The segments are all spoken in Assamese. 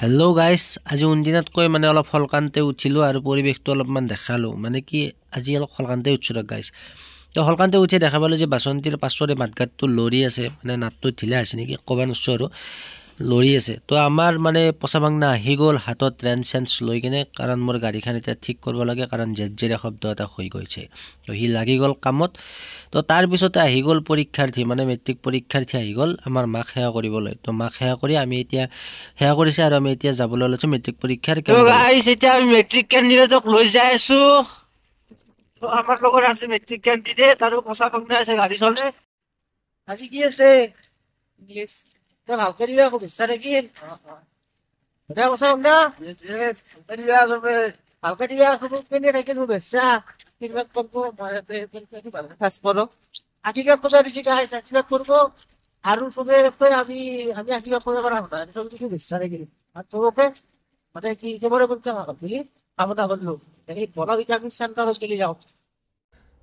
হেল্ল' গাইছ, আজি উনদিনাতকৈ মানে অলপ সলকান্তে উঠিলোঁ আৰু পৰিৱেশটো অলপমান দেখালোঁ। মানে কি আজি অলপ সলকান্তে উঠিছোঁ ৰহ গাইছ। তো সলকান্তে উঠি দেখা পালোঁ যে বাচন্তীৰ পাছৰে মাতঘাটটো লৰি আছে, মানে নাটটো ঢিলা আছে নেকি ক'ব নোৱাৰিছোঁ আৰু লৰি আছে। তো আমাৰ মানে পচাবাংনা আহি গ'ল হাতত ৰেঞ্চ চেঞ্চ লৈ কিনে, কাৰণ মোৰ গাড়ীখন এতিয়া ঠিক কৰিব লাগে, কাৰণ জেৰজেৰীয়া শব্দ এটা হৈ গৈছে। তো সি লাগি গ'ল কামত। তো তাৰপিছতে আহি গ'ল পৰীক্ষাৰ্থী, মানে মেট্ৰিক পৰীক্ষাৰ্থী আহি গ'ল আমাৰ মাক সেৱা কৰিবলৈ। তো মাক সেৱা কৰি আমি এতিয়া সেৱা কৰিছে আৰু আমি এতিয়া যাবলৈ ওলাইছোঁ মেট্ৰিক পৰীক্ষাৰ কেন্দ্ৰলৈ। এতিয়া আমি মেট্ৰিক কেণ্ডিডেটক লৈ যাই আছোঁ। তো আমাৰ লগত আছে মেট্ৰিক কেণ্ডিডেট আৰু পচাবাংনা আছে গাড়ী চলে। আজি কি আছে? ইংলিছ। তই ভালকে দিবি আকৌ বিশ্বাস নেকি? এতিয়া পচাবাংনা? ভালকে দিবি আছোঁ কেনে থাকে মোৰ বেচা। কিমান কৰিব ফাৰ্ষ্ট পঢ়ক। আশীৰ্বাদ কৰিব দিছে গাইছ, আশীৰ্বাদ কৰিব। আৰু চবে আমি আশীৰ্বাদ কৰিব পৰা নাই। চবে কিছু বিশ্বাস নেকি? আর চবকে মানে কি কেমন করতে হবে বুঝলি? আমরা বললো এই বড় ভিটামিন সেন্টারে চলে যাও।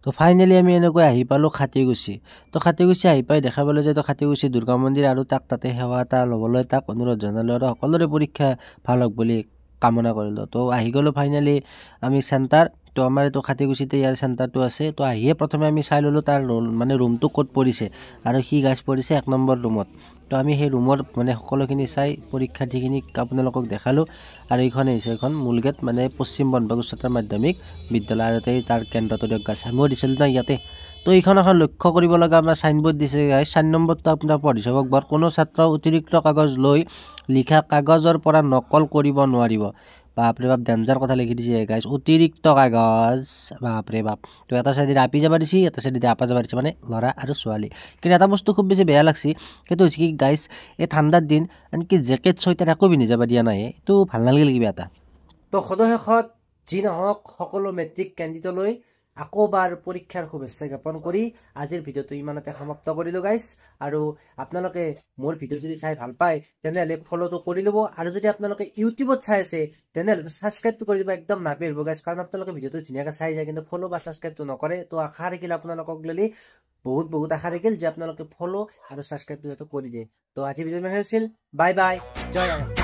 তো ফাইনেলি আমি এনেকৈ আহি পালোঁ খাতীগুছি। তো খাতীগুছি আহি পাই দেখা পালোঁ যে খাতীগুছি দুৰ্গা মন্দিৰ আৰু তাতে সেৱা এটা ল'বলৈ অনুৰোধ জনালোঁ আৰু সকলোৰে পৰীক্ষা ভাল হওক বুলি কামনা কৰিলোঁ। তো আহি গ'লোঁ ফাইনেলি আমি চেণ্টাৰ। তো আমাৰ এইটো খাতীগুছিতে ইয়াৰ চেণ্টাৰটো আছে। তো আহিয়ে প্ৰথমে আমি চাই ল'লোঁ তাৰ মানে ৰুমটো ক'ত পৰিছে, আৰু সি গাইজ পৰিছে 1 নম্বৰ ৰুমত। তো আমি সেই ৰুমৰ মানে সকলোখিনি চাই পৰীক্ষাৰ্থীখিনিক আপোনালোকক দেখালোঁ। আৰু এইখন হৈছে এখন মূল গেট, মানে পশ্চিম বনভাগ উচ্চতৰ মাধ্যমিক বিদ্যালয়, আৰু তাৰ কেন্দ্ৰটো দিয়ক গাইজ। আমিও দিছিলোঁ না ইয়াতে। তো এইখন এখন লক্ষ্য কৰিব লগা আপোনাৰ চাইনবোৰ্ড দিছে গাইজ। 4 নম্বৰটো আপোনাৰ পঢ়ি চাব বৰ কোনো ছাত্ৰ অতিৰিক্ত কাগজ লৈ লিখা কাগজৰ পৰা নকল কৰিব নোৱাৰিব। বাপৰে বাপ ডেঞ্জাৰ কথা লিখি দিছে গাইজ, অতিৰিক্ত কাগজ, বাপৰে বাপ। তো এটা চাইডে আপি যাব দিছে, এটা চাইডে আপা যাব দিছে, মানে ল'ৰা আৰু ছোৱালী। কিন্তু এটা বস্তু খুব বেছি বেয়া লাগছে, সেইটো হৈছে কি গাইজ, এই ঠাণ্ডাৰ দিন আনকি জেকেট চুৱেটাৰ একো পিন্ধি যাব দিয়া নাই। এইটো ভাল নালাগিল কিবা এটা। তো সদশেষত যি নহওক সকলো মেট্ৰিক কেণ্ডিডেটলৈ আকৌ বাৰ পৰীক্ষাৰ শুভেচ্ছা জ্ঞাপন কৰি আজিৰ ভিডিঅ'টো ইমানতে সমাপ্ত কৰিলোঁ গাইজ। আৰু আপোনালোকে মোৰ ভিডিঅ' যদি চাই ভাল পায় তেনেহ'লে ফ'ল'টো কৰি ল'ব, আৰু যদি আপোনালোকে ইউটিউবত চাই আছে তেনেহ'লে ছাবস্ক্ৰাইবটো কৰি দিব একদম নাপাহৰিব গাইজ, কাৰণ আপোনালোকে ভিডিঅ'টো ধুনীয়াকৈ চাই যায় কিন্তু ফ'ল' বা ছাবস্ক্ৰাইবটো নকৰে। তো আশা থাকিল আপোনালোকক লৈ বহুত আশা থাকিল যে আপোনালোকে ফ'ল' আৰু ছাবস্ক্ৰাইবটো যাতে কৰি দিয়ে। তো আজি ভিডিঅ' আছিল, বাই বাই, জয় আই।